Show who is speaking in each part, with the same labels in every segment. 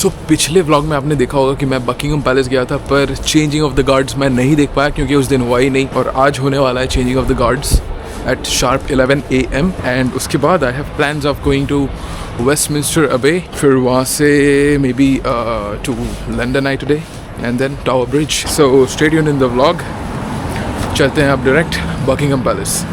Speaker 1: सो पिछले व्लॉग में आपने देखा होगा कि मैं बकिंगम पैलेस गया था, पर चेंजिंग ऑफ द गार्ड्स मैं नहीं देख पाया क्योंकि उस दिन हुआ ही नहीं। और आज होने वाला है changing of the guards at sharp 11 AM and उसके बाद I have plans of going to Westminster Abbey, फिर वहाँ से maybe to London Eye today and then Tower Bridge. So stay tuned in the vlog. चलते हैं अब direct Buckingham Palace.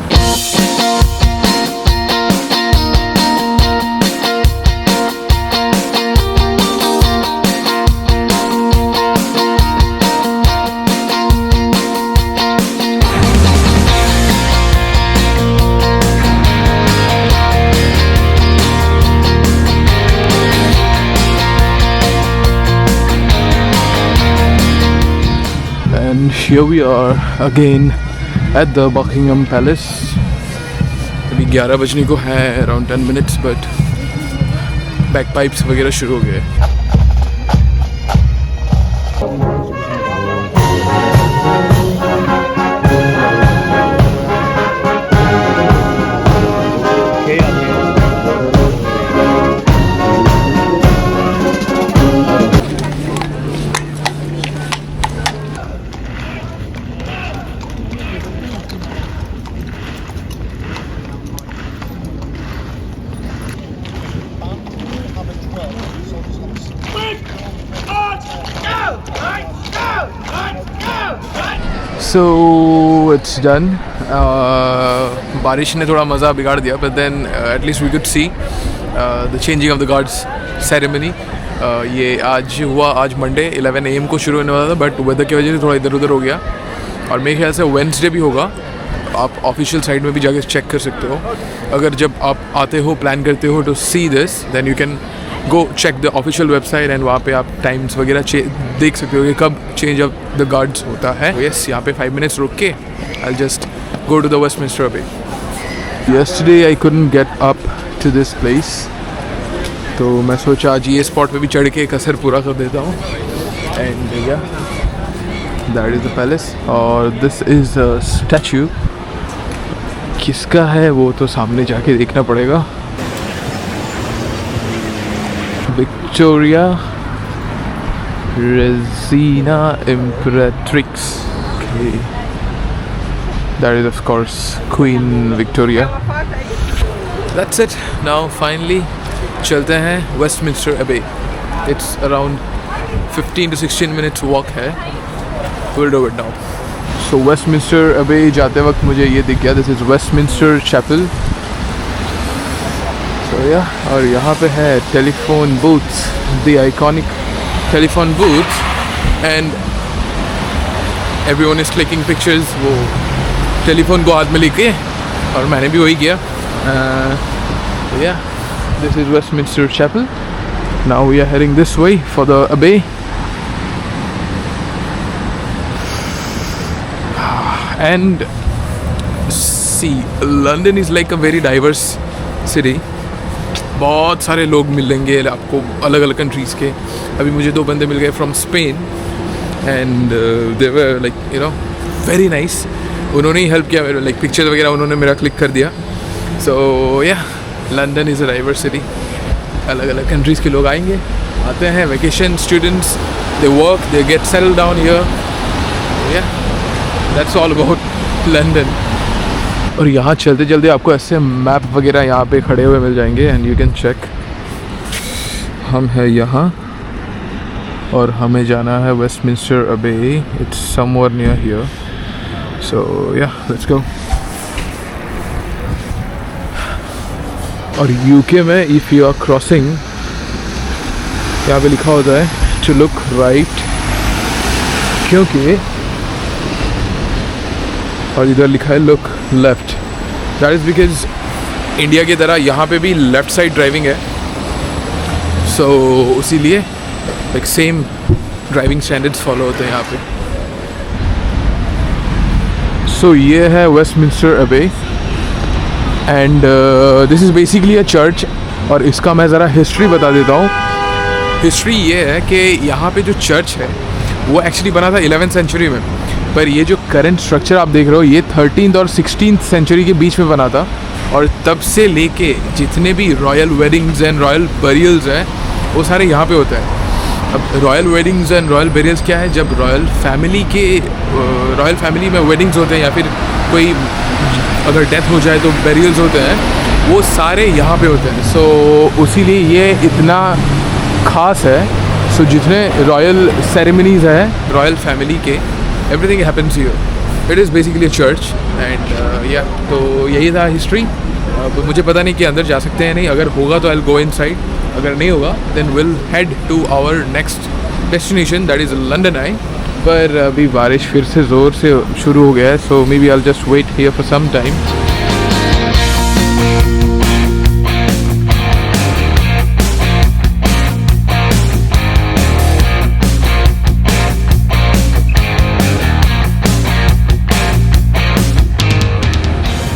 Speaker 1: And here we are again at the Buckingham Palace. अभी 11 बजने को है, around 10 minutes, but bagpipes वगैरह शुरू हो गए। So it's done. बारिश ने थोड़ा मज़ा बिगाड़ दिया, but then at least we could see the changing of the guards ceremony. ये आज हुआ, आज मंडे 11 AM को शुरू होने वाला था, बट वेदर की वजह से थोड़ा इधर उधर हो गया। और मेरे ख्याल से वेडनेसडे भी होगा। आप ऑफिशियल साइट में भी जाके चेक कर सकते हो। अगर जब आप आते हो, प्लान करते हो to see this, then you can go check the official website and वहाँ पे आप टाइम्स वगैरह देख सकते हो कि कब चेंज ऑफ द गार्ड्स होता है। यस, यहाँ पे 5 minutes रुक के I just go to the Westminster Abbey. Yesterday I couldn't get up to this place, तो मैं सोचा आज ये स्पॉट पे भी चढ़ के कसर पूरा कर देता हूँ। एंड या दैट इज़ द पैलेस और दिस इज़ अ स्टैचू। किसका है वो तो सामने जाके देखना पड़ेगा। Victoria Regina Imperatrix. Okay. That is of course Queen Victoria. That's it. Now finally चलते हैं Westminster Abbey. It's around 15 to 16 minutes walk है. We'll do it now. So Westminster Abbey जाते वक्त मुझे ये दिख गया. This is Westminster Chapel. So yeah, और यहाँ पे है telephone booths, the iconic telephone booths, and everyone is clicking pictures. वो टेलीफोन को हाथ में लेके, और मैंने भी वही किया। Yeah, this is Westminster Chapel. Now we are heading this way for the Abbey. And see, London is like a very diverse city. बहुत सारे लोग मिलेंगे आपको अलग अलग कंट्रीज़ के। अभी मुझे 2 बंदे मिल गए from Spain and they were like you know very nice. उन्होंने ही हेल्प किया मेरे, लाइक पिक्चर वगैरह उन्होंने मेरा क्लिक कर दिया। सो या London is a diverse city. अलग अलग कंट्रीज़ के लोग आएंगे, आते हैं vacation, students, they work, they get settle down here. या दैट्स ऑल अबाउट लंदन। और यहाँ चलते चलते आपको ऐसे मैप वगैरह यहाँ पे खड़े हुए मिल जाएंगे एंड यू कैन चेक। हम हैं यहाँ और हमें जाना है वेस्टमिंस्टर अबे। इट्स समवेयर नियर हियर, सो या लेट्स गो। और यूके में इफ़ यू आर क्रॉसिंग, यहाँ पे लिखा होता है टू लुक राइट, क्योंकि और इधर लिखा है look left. That is because India की तरह यहाँ पे भी लेफ़्ट साइड ड्राइविंग है। सो इसीलिए like same driving standards follow होते हैं यहाँ पे। सो ये है वेस्टमिंस्टर अबे and this is basically a church. और इसका मैं ज़रा हिस्ट्री बता देता हूँ। हिस्ट्री ये है कि यहाँ पे जो चर्च है वो एक्चुअली बना था 11th सेंचुरी में, पर ये जो करंट स्ट्रक्चर आप देख रहे हो ये 13th और 16th सेंचुरी के बीच में बना था। और तब से लेके जितने भी royal weddings and royal burials हैं वो सारे यहाँ पे होते हैं। अब रॉयल वेडिंग्स एंड रॉयल बेरियल्स क्या है, जब रॉयल फैमिली में वेडिंग्स होते हैं या फिर कोई अगर डेथ हो जाए तो बेरियल्स होते हैं, वो सारे यहाँ पे होते हैं। सो उसीलिए ये इतना ख़ास है। सो जितने रॉयल सेरेमनीज़ हैं रॉयल फैमिली के, everything happens here. It is basically a church and या तो यही था हिस्ट्री। मुझे पता नहीं कि अंदर जा सकते हैं नहीं, अगर होगा तो आई विल गो इनसाइड, अगर नहीं होगा then will head to our next destination that is London Eye. पर अभी बारिश फिर से ज़ोर से शुरू हो गया है, so maybe I will just wait here for some time.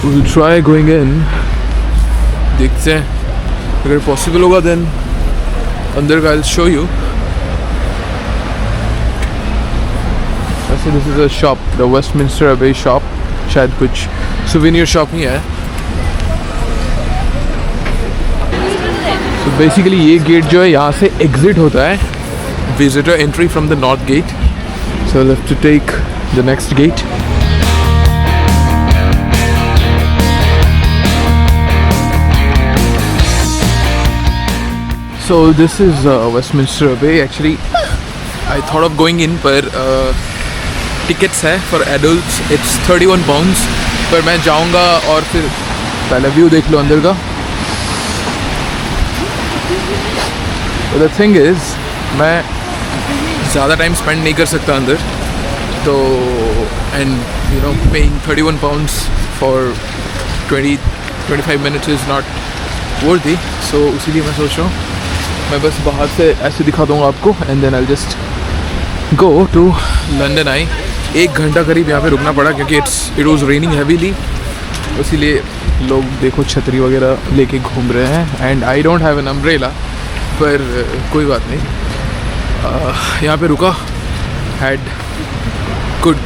Speaker 1: We'll try going in, देखते हैं अगर पॉसिबल होगा देन अंदर का I'll show you। वैसे this is a shop, the Westminster अबे शॉप, शायद कुछ सुवेनियर शॉप ही है। तो बेसिकली ये गेट जो है यहाँ से एग्जिट होता है, visitor entry from the north gate. So let's to take the next gate. So this is Westminster Abbey. Actually, I thought of going in, पर tickets है for adults. It's 31 pounds. पर मैं जाऊँगा और फिर पहले व्यू देख लो अंदर का। The thing is, मैं ज़्यादा टाइम स्पेंड नहीं कर सकता अंदर, तो and you know paying 31 pounds for 20-25 minutes is not worthy. So इसीलिए मैं सोच रहा हूँ मैं बस बाहर से ऐसे दिखा दूँगा आपको and then I just go to London Eye. 1 घंटा करीब यहाँ पे रुकना पड़ा क्योंकि इट वाज रेनिंग हैवीली, इसीलिए लोग देखो छतरी वगैरह लेके घूम रहे हैं and I don't have an umbrella, पर कोई बात नहीं। यहाँ पे रुका, had good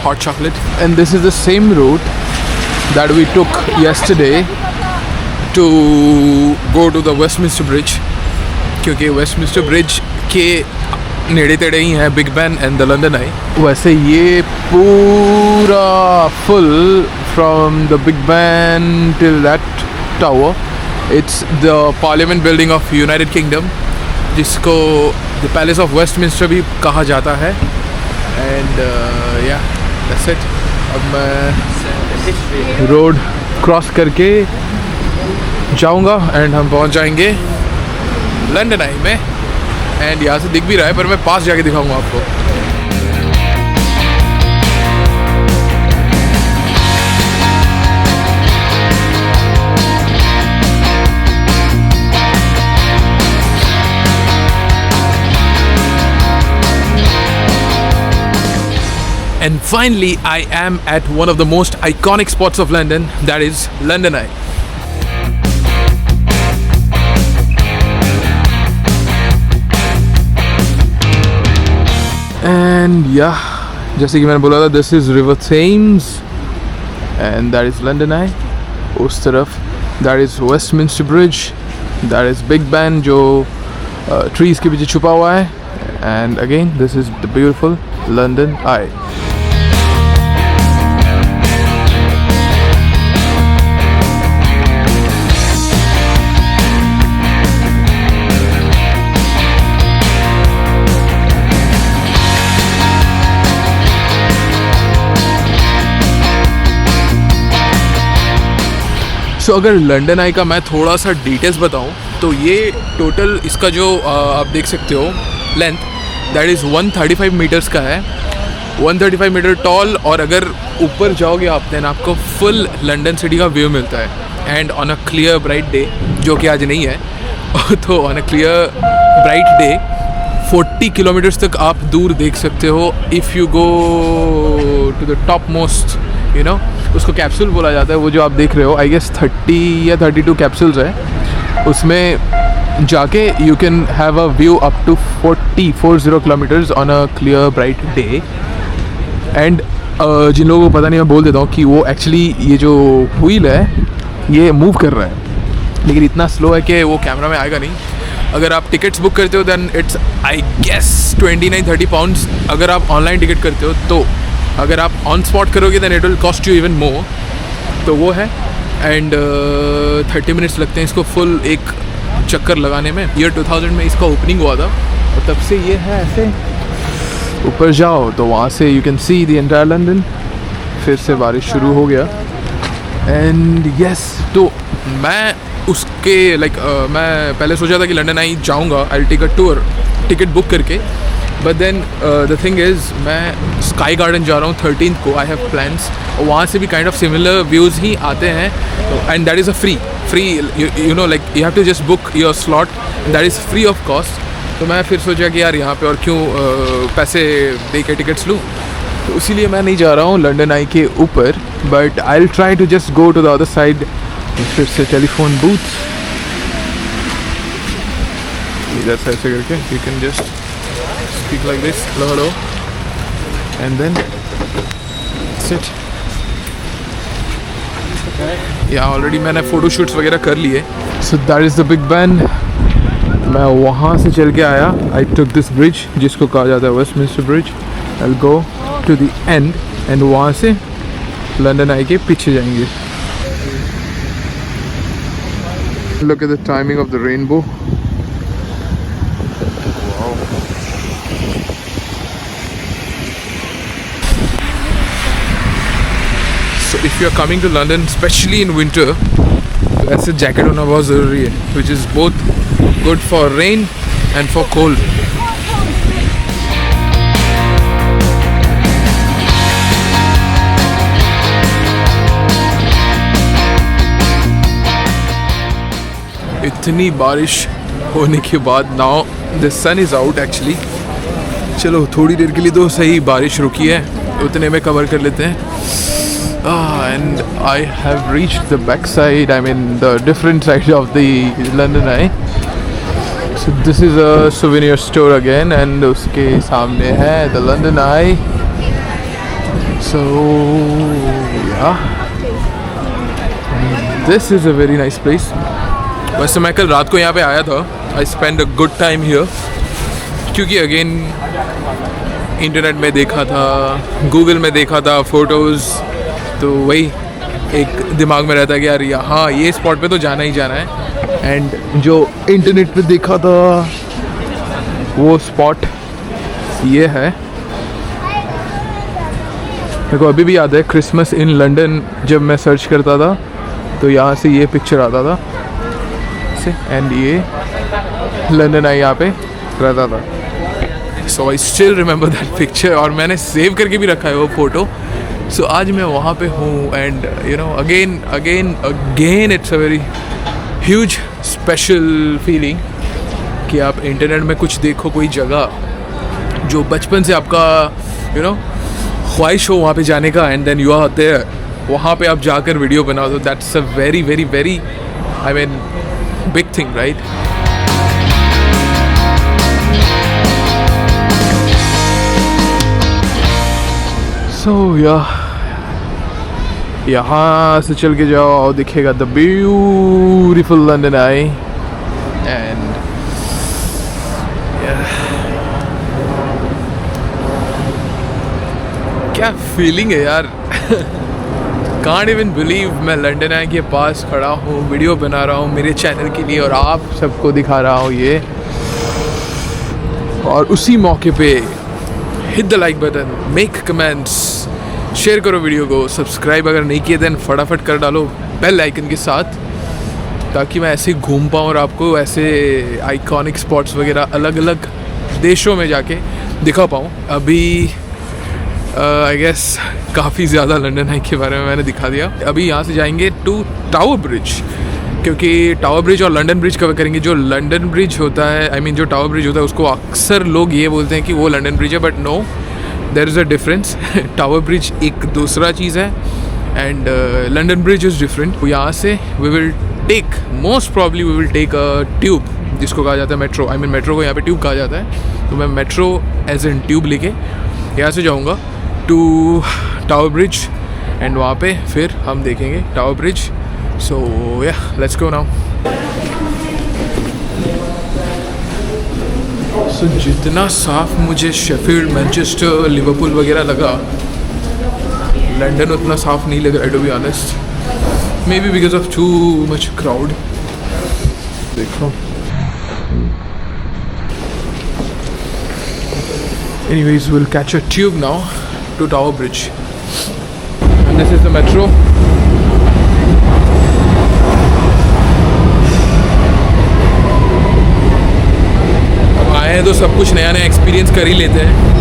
Speaker 1: hot chocolate and this is the same route that we took yesterday to go to the Westminster Bridge, क्योंकि वेस्टमिंस्टर ब्रिज के नेड़े तेड़े ही है Big Ben and the London Eye. वैसे ये पूरा full from the Big Ben till that tower, it's the parliament building of United Kingdom, जिसको द पैलेस ऑफ वेस्टमिंस्टर भी कहा जाता है। एंड या दैट्स इट। अब मैं रोड क्रॉस करके जाऊंगा एंड हम पहुंच जाएंगे लंदन आई में। एंड यहाँ से दिख भी रहा है, पर मैं पास जाके दिखाऊंगा आपको। And finally, I am at one of the most iconic spots of London, that is London Eye. And yeah, जैसे कि मैंने बोला था, this is River Thames and that is London Eye. उस तरफ that is Westminster Bridge, that is Big Ben जो trees के पीछे छुपा हुआ है, and again this is the beautiful London Eye. सो अगर लंदन आई का मैं थोड़ा सा डिटेल्स बताऊं तो ये टोटल इसका जो आप देख सकते हो लेंथ दैट इज़ 135 मीटर्स का है, 135 मीटर टॉल। और अगर ऊपर जाओगे आप देन आपको फुल लंदन सिटी का व्यू मिलता है। And on a clear bright day, जो कि आज नहीं है, तो on a clear bright day 40 kilometres तक आप दूर देख सकते हो। If you go to the top most you know, उसको कैप्सूल बोला जाता है, वो जो आप देख रहे हो आई गेस 30 या 32 कैप्सूल्स है, उसमें जाके you can have a view up to 40 kilometres on a clear bright day. And जिन लोगों को पता नहीं, मैं बोल देता हूँ कि वो एक्चुअली ये जो व्हील है ये मूव कर रहा है, लेकिन इतना स्लो है कि वो कैमरा में आएगा नहीं। अगर आप टिकट्स बुक करते हो then it's I guess 29-30 pounds. अगर आप ऑनलाइन टिकट करते हो तो. अगर आप ऑन स्पॉट करोगे then it will cost you even more. तो वो है. एंड 30 मिनट्स लगते हैं इसको फुल एक चक्कर लगाने में. ईयर 2000 में इसका ओपनिंग हुआ था और तब से ये है ऐसे. ऊपर जाओ तो वहाँ से you can see the entire London. फिर से बारिश शुरू हो गया. एंड यस तो मैं उसके मैं पहले सोचा था कि लंदन आई जाऊँगा. I take a tour ticket book करके. But then the thing is मैं स्काई गार्डन जा रहा हूँ 13th को. I have plans. वहाँ से भी काइंड ऑफ सिमिलर व्यूज़ ही आते हैं. And that is a free you know like you have to just book your slot. That is free of cost. तो मैं फिर सोचा कि यार यहाँ पे और क्यों पैसे दे के टिकट्स लूँ. तो इसीलिए मैं नहीं जा रहा हूँ लंदन आई के ऊपर. But I will try to just go to the other side. फिर से टेलीफोन बूथ इधर से ऐसे करके you can just speak like this. Hello hello. And then sit. या ऑलरेडी मैंने फ़ोटो शूट्स वगैरह कर लिए. So that is the Big Ben. मैं वहाँ से चल के आया. आई टुक दिस ब्रिज जिसको कहा जाता है Westminster Bridge. I will go to the end and वहाँ से लंदन आई के पीछे जाएंगे. Look at the timing of the rainbow. So if you are coming to London, especially in winter, तो ऐसे जैकेट होना बहुत ज़रूरी है. Which is both good for rain and for cold. इतनी बारिश होने के बाद now the sun is out actually. चलो थोड़ी देर के लिए तो सही बारिश रुकी है. उतने में कवर कर लेते हैं. And I have reached the back side, I mean the different side of the London Eye. So this is a souvenir store again and उसके सामने है the London Eye. So yeah, this is a very nice place. वैसे मैं कल रात को यहाँ पे आया था. I spent a good time here क्योंकि again इंटरनेट में देखा था, गूगल में देखा था फ़ोटोज़. तो वही एक दिमाग में रहता है कि यार यहाँ ये स्पॉट पे तो जाना ही जाना है. एंड जो इंटरनेट पे देखा था वो स्पॉट ये है. मेरे को अभी भी याद है क्रिसमस इन लंदन जब मैं सर्च करता था तो यहाँ से ये पिक्चर आता था. एंड ये लंदन आई यहाँ पे रहता था. So I still remember that picture और मैंने सेव करके भी रखा है वो फ़ोटो. सो आज मैं वहाँ पे हूँ and you know again it's a very huge special feeling कि आप इंटरनेट में कुछ देखो कोई जगह जो बचपन से आपका यू नो ख्वाहिश हो वहाँ पे जाने का. And then you are there. वहाँ पे आप जाकर वीडियो बनाओ तो that's a very very very I mean big thing right. So यहाँ से चल के जाओ और दिखेगा the beautiful London Eye. And क्या फीलिंग है यार. कांट इवन बिलीव मैं लंदन आई के पास खड़ा हूँ, वीडियो बना रहा हूँ मेरे चैनल के लिए और आप सबको दिखा रहा हूँ ये. और उसी मौके पे hit the like button, make comments, share करो वीडियो को, सब्सक्राइब अगर नहीं किए देन फटाफट कर डालो बेल आइकन के साथ ताकि मैं ऐसे घूम पाऊँ और आपको ऐसे आइकॉनिक स्पॉट्स वगैरह अलग अलग देशों में जाके दिखा पाऊँ. अभी आई गेस काफ़ी ज़्यादा लंदन आई के बारे में मैंने दिखा दिया. अभी यहाँ से जाएंगे टू टावर ब्रिज क्योंकि टावर ब्रिज और लंदन ब्रिज कवर करेंगे. जो लंदन ब्रिज होता है आई मीन जो टावर ब्रिज होता है उसको अक्सर लोग ये बोलते हैं कि वो लंदन ब्रिज है but no there is a difference. Tower Bridge एक दूसरा चीज़ है and London Bridge is different. यहाँ से we will take most probably we will take a tube जिसको कहा जाता है मेट्रो. आई मीन मेट्रो को यहाँ पे ट्यूब कहा जाता है. तो मैं मेट्रो एज एन ट्यूब लेके यहाँ से जाऊँगा टू टावर ब्रिज एंड वहाँ पे फिर हम देखेंगे tower bridge. So yeah, let's go now. सो जितना साफ मुझे शेफील्ड, मैनचेस्टर, लिवरपूल वगैरह लगा, लंदन उतना साफ नहीं लग रहा है to be honest. Maybe because of too much crowd. देखो anyways, we'll catch a tube now to Tower Bridge and this is the metro. अब आए हैं तो सब कुछ नया नया एक्सपीरियंस कर ही लेते हैं।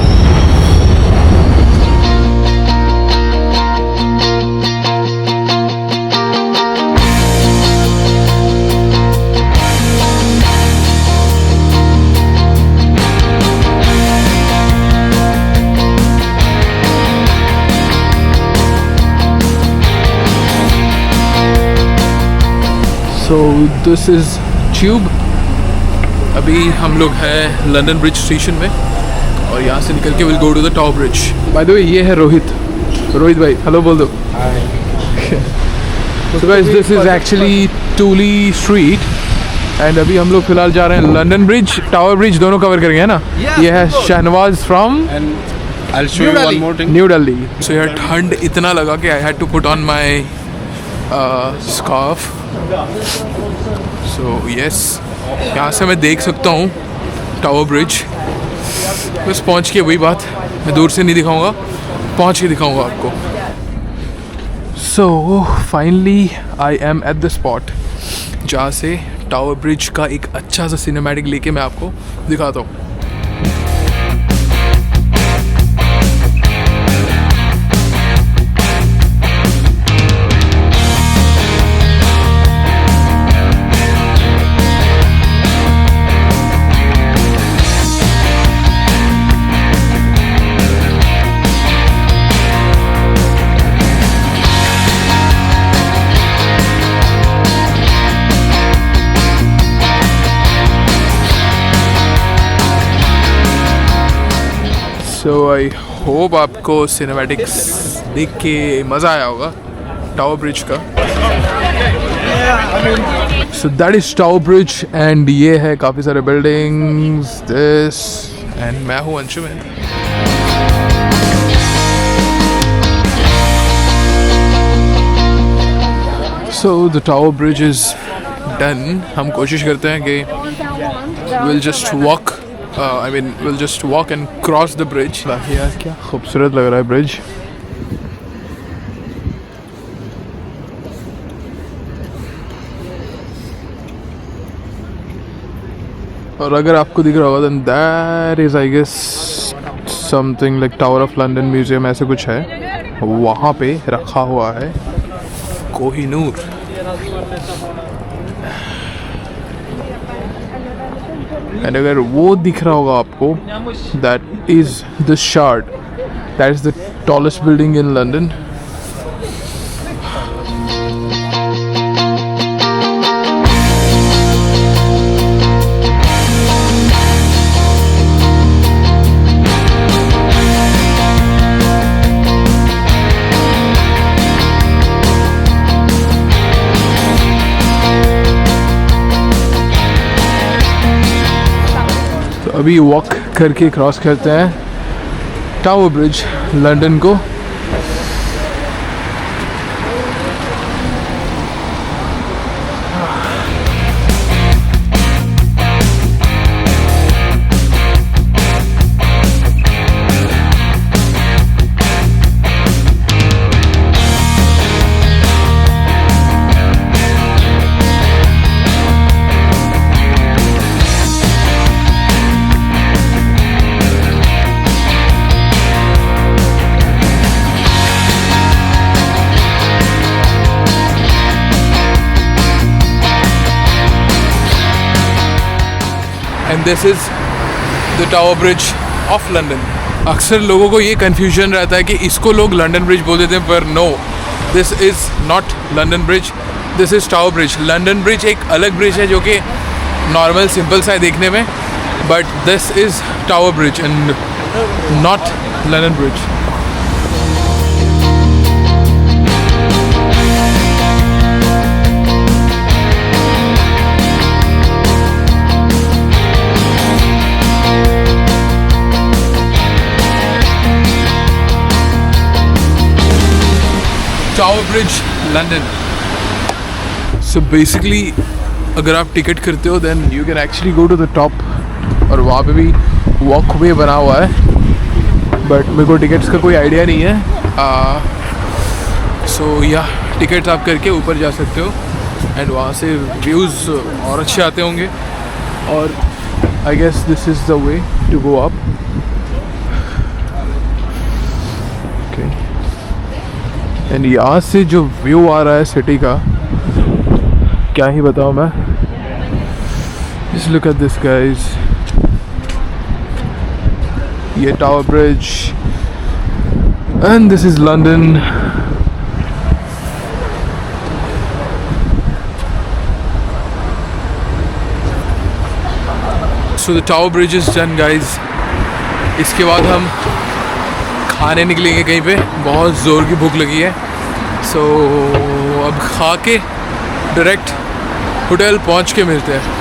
Speaker 1: So this is tube. अभी हम लोग हैं लंदन ब्रिज स्टेशन में और यहाँ से निकल के will go to the Tower Bridge. By the way ये है रोहित भाई, हेलो बोल दो। So guys this is actually Tooley Street and अभी हम लोग फिलहाल जा रहे हैं लंदन ब्रिज, टावर ब्रिज दोनों कवर करेंगे, है ना? ये है Shahnawaz from New Delhi. So यार ठंड इतना लगा कि I had to put on my scarf. So yes, यहाँ से मैं देख सकता हूँ टावर ब्रिज। बस पहुँच के वही बात, मैं दूर से नहीं दिखाऊंगा, पहुँच के दिखाऊंगा आपको। So finally I am at the spot जहाँ से टावर ब्रिज का एक अच्छा सा सिनेमैटिक लेके मैं आपको दिखाता हूँ। सो आई होप आपको सिनेमैटिक्स देख के मज़ा आया होगा टावर ब्रिज का। सो that is Tower bridge and ये है काफ़ी सारे बिल्डिंग्स दिस एंड मैं हूँ अंशुमन। सो the tower bridge is done. हम कोशिश करते हैं कि will just walk we'll just walk and cross the bridge. यार क्या खूबसूरत लग रहा है ब्रिज। और अगर आपको दिख रहा होगा then that is I guess something like Tower of London Museum, ऐसे कुछ है वहाँ पे रखा हुआ है कोहिनूर। एंड अगर वो दिख रहा होगा आपको, that is the shard, that is the tallest building in London. अभी वॉक करके क्रॉस करते हैं टावर ब्रिज लंदन को। And this is the tower bridge of London. अक्सर लोगों को ये कन्फ्यूजन रहता है कि इसको लोग लंदन ब्रिज बोल देते हैं, पर no, this is not London Bridge, this is Tower Bridge. London Bridge एक अलग ब्रिज है जो कि नॉर्मल सिंपल सा है देखने में, but this is Tower bridge and not London Bridge. Tower Bridge London. So basically अगर आप टिकट करते हो then you can actually go to the top, और वहाँ पे भी वॉक वे बना हुआ है, बट मेरे को टिकट्स का कोई आइडिया नहीं है. सो या टिकट्स आप करके ऊपर जा सकते हो एंड वहाँ से व्यूज़ और अच्छे आते होंगे. और I guess this is the way to go up. Okay, and यहाँ से जो व्यू आ रहा है सिटी का, क्या ही बताऊँ मैं. Just look at this guys. ये tower bridge and this is London. So the tower bridge is done guys. इसके बाद हम खाने निकलेंगे कहीं पे, बहुत ज़ोर की भूख लगी है. सो अब खा के डायरेक्ट होटल पहुंच के मिलते हैं.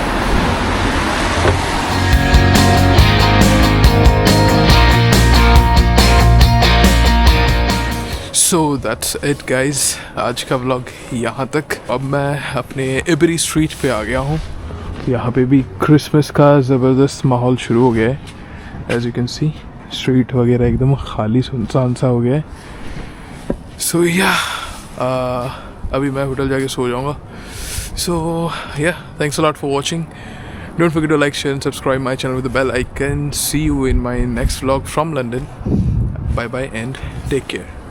Speaker 1: So that's it guys. आज का व्लॉग यहाँ तक. अब मैं अपने इबरी स्ट्रीट पे आ गया हूँ. यहाँ पे भी क्रिसमस का ज़बरदस्त माहौल शुरू हो गया है. As you can see street वगैरह एकदम खाली सुनसान सा हो गया है. सो या अभी मैं होटल जाके सो जाऊँगा. So yeah thanks a lot for watching. Don't forget to like, share and subscribe my channel with the bell icon. See you in my next vlog from London. Bye bye and take care.